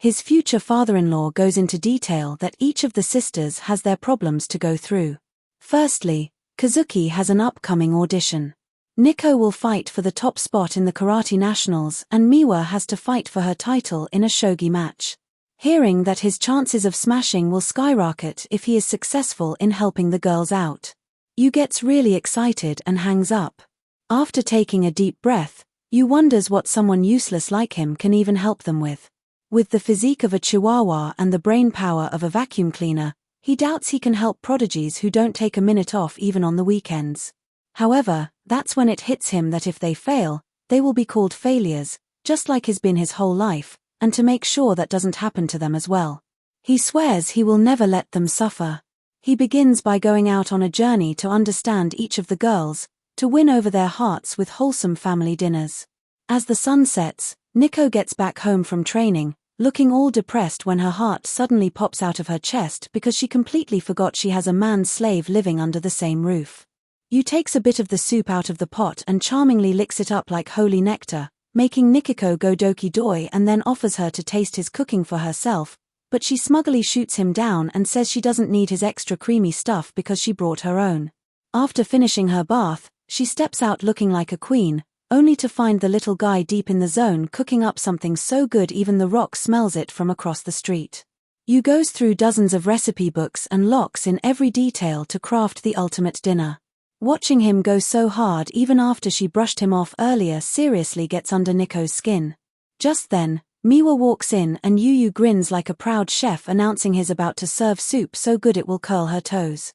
His future father-in-law goes into detail that each of the sisters has their problems to go through. Firstly, Kazuki has an upcoming audition. Nico will fight for the top spot in the Karate Nationals and Miwa has to fight for her title in a shogi match. Hearing that his chances of smashing will skyrocket if he is successful in helping the girls out, Yu gets really excited and hangs up. After taking a deep breath, Yu wonders what someone useless like him can even help them with. With the physique of a chihuahua and the brain power of a vacuum cleaner, he doubts he can help prodigies who don't take a minute off even on the weekends. However, that's when it hits him that if they fail, they will be called failures, just like has been his whole life, and to make sure that doesn't happen to them as well. He swears he will never let them suffer. He begins by going out on a journey to understand each of the girls, to win over their hearts with wholesome family dinners. As the sun sets, Nico gets back home from training, looking all depressed when her heart suddenly pops out of her chest because she completely forgot she has a man-slave living under the same roof. Yu takes a bit of the soup out of the pot and charmingly licks it up like holy nectar, making Nikiko go doki doi and then offers her to taste his cooking for herself, but she smugly shoots him down and says she doesn't need his extra creamy stuff because she brought her own. After finishing her bath, she steps out looking like a queen, only to find the little guy deep in the zone cooking up something so good even the Rock smells it from across the street. Yu goes through dozens of recipe books and locks in every detail to craft the ultimate dinner. Watching him go so hard even after she brushed him off earlier seriously gets under Nico's skin. Just then, Miwa walks in and Yu grins like a proud chef announcing he's about to serve soup so good it will curl her toes.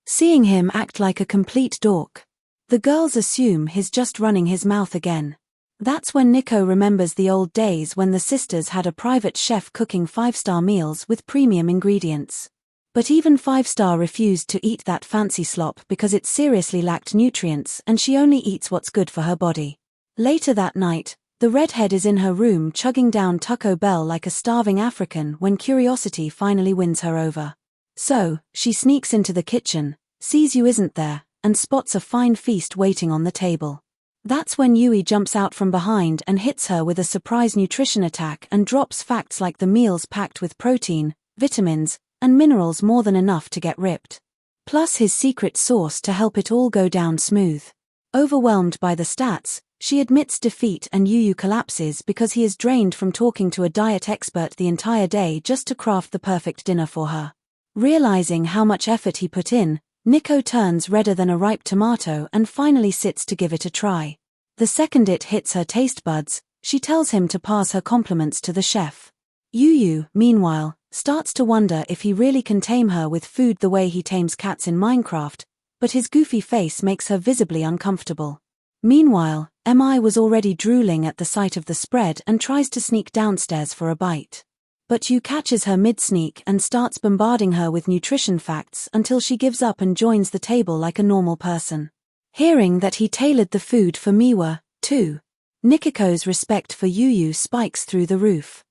Seeing him act like a complete dork, the girls assume he's just running his mouth again. That's when Nico remembers the old days when the sisters had a private chef cooking 5-star meals with premium ingredients. But even 5-star refused to eat that fancy slop because it seriously lacked nutrients and she only eats what's good for her body. Later that night, the redhead is in her room chugging down Taco Bell like a starving African when curiosity finally wins her over. So, she sneaks into the kitchen, sees Yu isn't there, and spots a fine feast waiting on the table. That's when Yui jumps out from behind and hits her with a surprise nutrition attack and drops facts like the meal's packed with protein, vitamins, and minerals more than enough to get ripped. Plus his secret sauce to help it all go down smooth. Overwhelmed by the stats, she admits defeat and Yu collapses because he is drained from talking to a diet expert the entire day just to craft the perfect dinner for her. Realizing how much effort he put in, Nico turns redder than a ripe tomato and finally sits to give it a try. The second it hits her taste buds, she tells him to pass her compliments to the chef. Yu, meanwhile, starts to wonder if he really can tame her with food the way he tames cats in Minecraft, but his goofy face makes her visibly uncomfortable. Meanwhile, Mi was already drooling at the sight of the spread and tries to sneak downstairs for a bite. But Yu catches her mid-sneak and starts bombarding her with nutrition facts until she gives up and joins the table like a normal person. Hearing that he tailored the food for Miwa, too, Nikiko's respect for Yu spikes through the roof.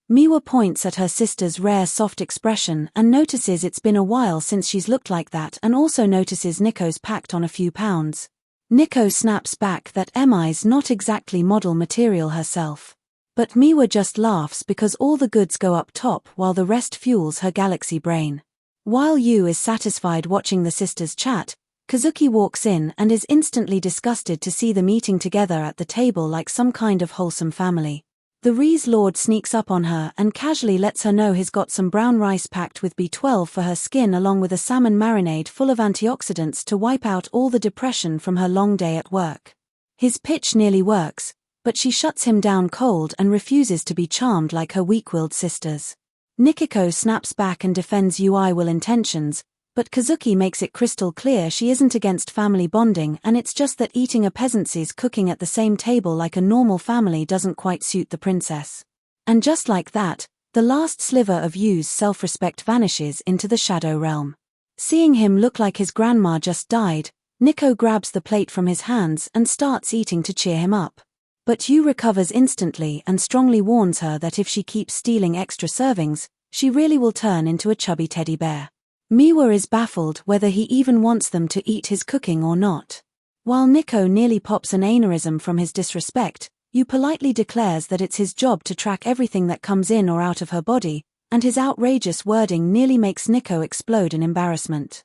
Miwa points at her sister's rare soft expression and notices it's been a while since she's looked like that and also notices Nico's packed on a few pounds. Nico snaps back that Mi's not exactly model material herself. But Miwa just laughs because all the goods go up top while the rest fuels her galaxy brain. While Yu is satisfied watching the sisters chat, Kazuki walks in and is instantly disgusted to see them eating together at the table like some kind of wholesome family. The Rize Lord sneaks up on her and casually lets her know he's got some brown rice packed with B12 for her skin along with a salmon marinade full of antioxidants to wipe out all the depression from her long day at work. His pitch nearly works, but she shuts him down cold and refuses to be charmed like her weak-willed sisters. Nikiko snaps back and defends Ui will intentions, but Kazuki makes it crystal clear she isn't against family bonding and it's just that eating a peasant's cooking at the same table like a normal family doesn't quite suit the princess. And just like that, the last sliver of Yu's self-respect vanishes into the shadow realm. Seeing him look like his grandma just died, Nico grabs the plate from his hands and starts eating to cheer him up. But Yu recovers instantly and strongly warns her that if she keeps stealing extra servings, she really will turn into a chubby teddy bear. Miwa is baffled whether he even wants them to eat his cooking or not. While Nico nearly pops an aneurysm from his disrespect, Yu politely declares that it's his job to track everything that comes in or out of her body, and his outrageous wording nearly makes Nico explode in embarrassment.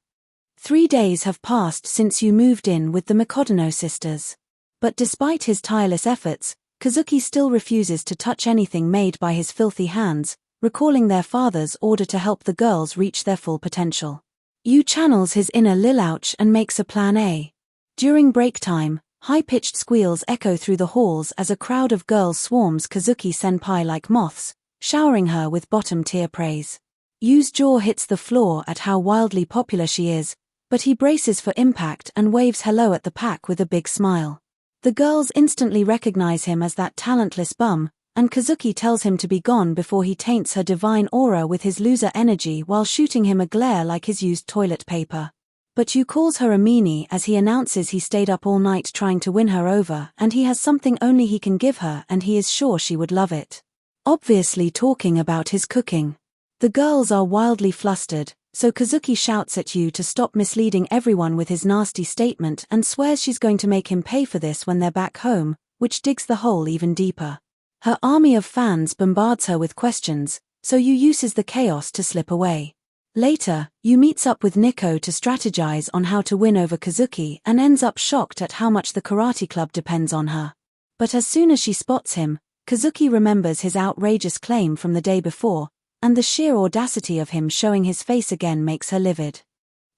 3 days have passed since Yu moved in with the Mikotono sisters. But despite his tireless efforts, Kazuki still refuses to touch anything made by his filthy hands, recalling their father's order to help the girls reach their full potential. Yu channels his inner Lilouch and makes a plan A. During break time, high-pitched squeals echo through the halls as a crowd of girls swarms Kazuki-senpai like moths, showering her with bottom-tier praise. Yu's jaw hits the floor at how wildly popular she is, but he braces for impact and waves hello at the pack with a big smile. The girls instantly recognize him as that talentless bum, and Kazuki tells him to be gone before he taints her divine aura with his loser energy while shooting him a glare like his used toilet paper. But Yu calls her a meanie as he announces he stayed up all night trying to win her over and he has something only he can give her and he is sure she would love it. Obviously talking about his cooking. The girls are wildly flustered, so Kazuki shouts at Yu to stop misleading everyone with his nasty statement and swears she's going to make him pay for this when they're back home, which digs the hole even deeper. Her army of fans bombards her with questions, so Yu uses the chaos to slip away. Later, Yu meets up with Nico to strategize on how to win over Kazuki and ends up shocked at how much the karate club depends on her. But as soon as she spots him, Kazuki remembers his outrageous claim from the day before, and the sheer audacity of him showing his face again makes her livid.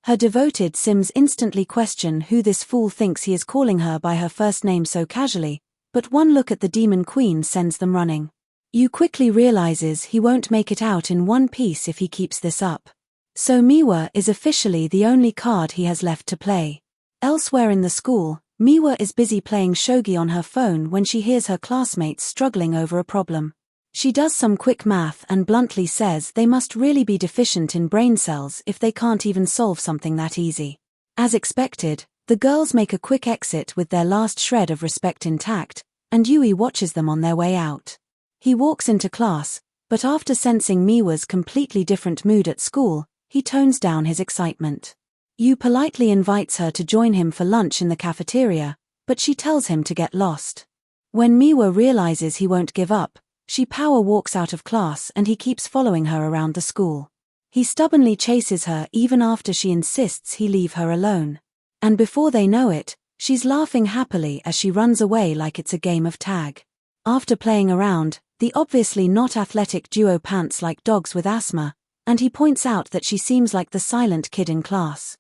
Her devoted Sims instantly question who this fool thinks he is calling her by her first name so casually, but one look at the Demon Queen sends them running. Yu quickly realizes he won't make it out in one piece if he keeps this up. So Miwa is officially the only card he has left to play. Elsewhere in the school, Miwa is busy playing shogi on her phone when she hears her classmates struggling over a problem. She does some quick math and bluntly says they must really be deficient in brain cells if they can't even solve something that easy. As expected, the girls make a quick exit with their last shred of respect intact, and Yui watches them on their way out. He walks into class, but after sensing Miwa's completely different mood at school, he tones down his excitement. Yu politely invites her to join him for lunch in the cafeteria, but she tells him to get lost. When Miwa realizes he won't give up, she power walks out of class and he keeps following her around the school. He stubbornly chases her even after she insists he leave her alone. And before they know it, she's laughing happily as she runs away like it's a game of tag. After playing around, the obviously not athletic duo pants like dogs with asthma, and he points out that she seems like the silent kid in class.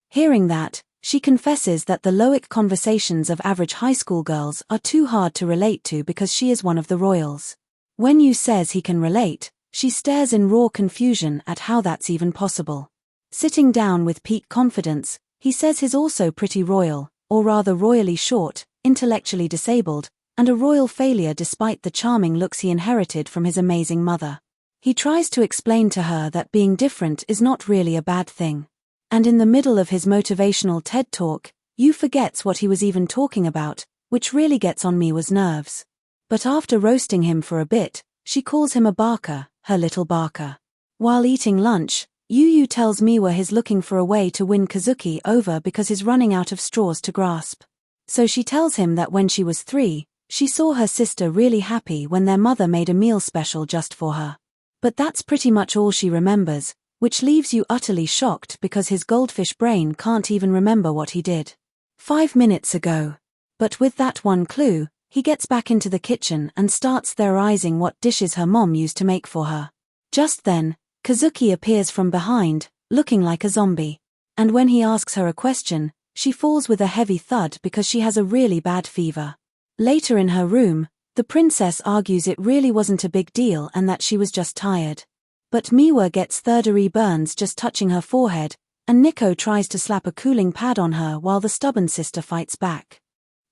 Hearing that, she confesses that the Loic conversations of average high school girls are too hard to relate to because she is one of the royals. When Yu says he can relate, she stares in raw confusion at how that's even possible. Sitting down with peak confidence, he says he's also pretty royal, or rather royally short, intellectually disabled, and a royal failure despite the charming looks he inherited from his amazing mother. He tries to explain to her that being different is not really a bad thing. And in the middle of his motivational TED talk, Yu forgets what he was even talking about, which really gets on Miwa's nerves. But after roasting him for a bit, she calls him a barker, her little barker. While eating lunch, Yu tells Miwa he's looking for a way to win Kazuki over because he's running out of straws to grasp. So she tells him that when she was 3, she saw her sister really happy when their mother made a meal special just for her. But that's pretty much all she remembers, which leaves Yu utterly shocked because his goldfish brain can't even remember what he did 5 minutes ago. But with that one clue, he gets back into the kitchen and starts theorizing what dishes her mom used to make for her. Just then, Kazuki appears from behind, looking like a zombie. And when he asks her a question, she falls with a heavy thud because she has a really bad fever. Later in her room, the princess argues it really wasn't a big deal and that she was just tired. But Miwa gets third-degree burns just touching her forehead, and Nico tries to slap a cooling pad on her while the stubborn sister fights back.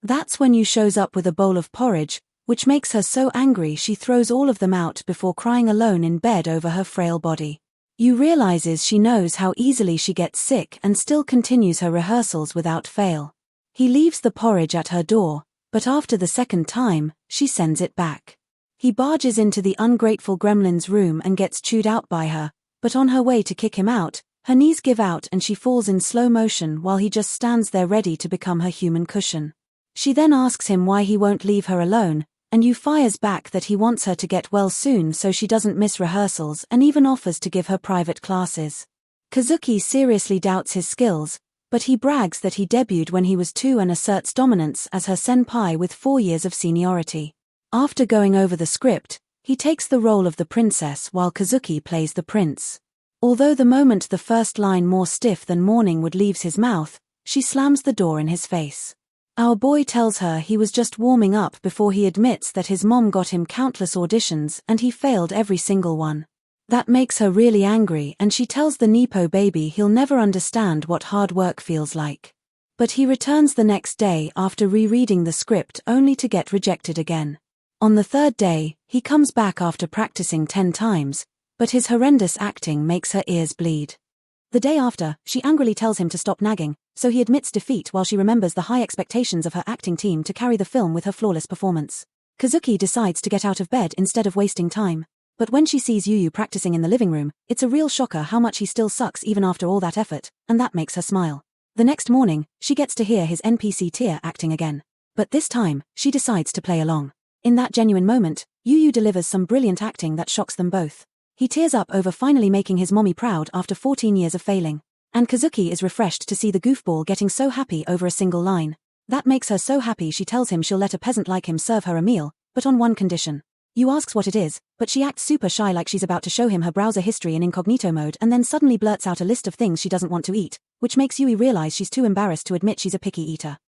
That's when Yu shows up with a bowl of porridge, which makes her so angry she throws all of them out before crying alone in bed over her frail body. Yu realizes she knows how easily she gets sick and still continues her rehearsals without fail. He leaves the porridge at her door, but after the second time, she sends it back. He barges into the ungrateful gremlin's room and gets chewed out by her, but on her way to kick him out, her knees give out and she falls in slow motion while he just stands there ready to become her human cushion. She then asks him why he won't leave her alone, and Yu fires back that he wants her to get well soon so she doesn't miss rehearsals and even offers to give her private classes. Kazuki seriously doubts his skills, but he brags that he debuted when he was 2 and asserts dominance as her senpai with 4 years of seniority. After going over the script, he takes the role of the princess while Kazuki plays the prince. Although the moment the first line more stiff than morning would leaves his mouth, she slams the door in his face. Our boy tells her he was just warming up before he admits that his mom got him countless auditions and he failed every single one. That makes her really angry and she tells the Nepo baby he'll never understand what hard work feels like. But he returns the next day after rereading the script only to get rejected again. On the third day, he comes back after practicing 10 times, but his horrendous acting makes her ears bleed. The day after, she angrily tells him to stop nagging, so he admits defeat while she remembers the high expectations of her acting team to carry the film with her flawless performance. Kazuki decides to get out of bed instead of wasting time. But when she sees Yu practicing in the living room, it's a real shocker how much he still sucks even after all that effort, and that makes her smile. The next morning, she gets to hear his NPC Tear acting again. But this time, she decides to play along. In that genuine moment, Yu delivers some brilliant acting that shocks them both. He tears up over finally making his mommy proud after 14 years of failing. And Kazuki is refreshed to see the goofball getting so happy over a single line. That makes her so happy she tells him she'll let a peasant like him serve her a meal, but on one condition. Yu asks what it is, but she acts super shy like she's about to show him her browser history in incognito mode and then suddenly blurts out a list of things she doesn't want to eat, which makes Yui realize she's too embarrassed to admit she's a picky eater.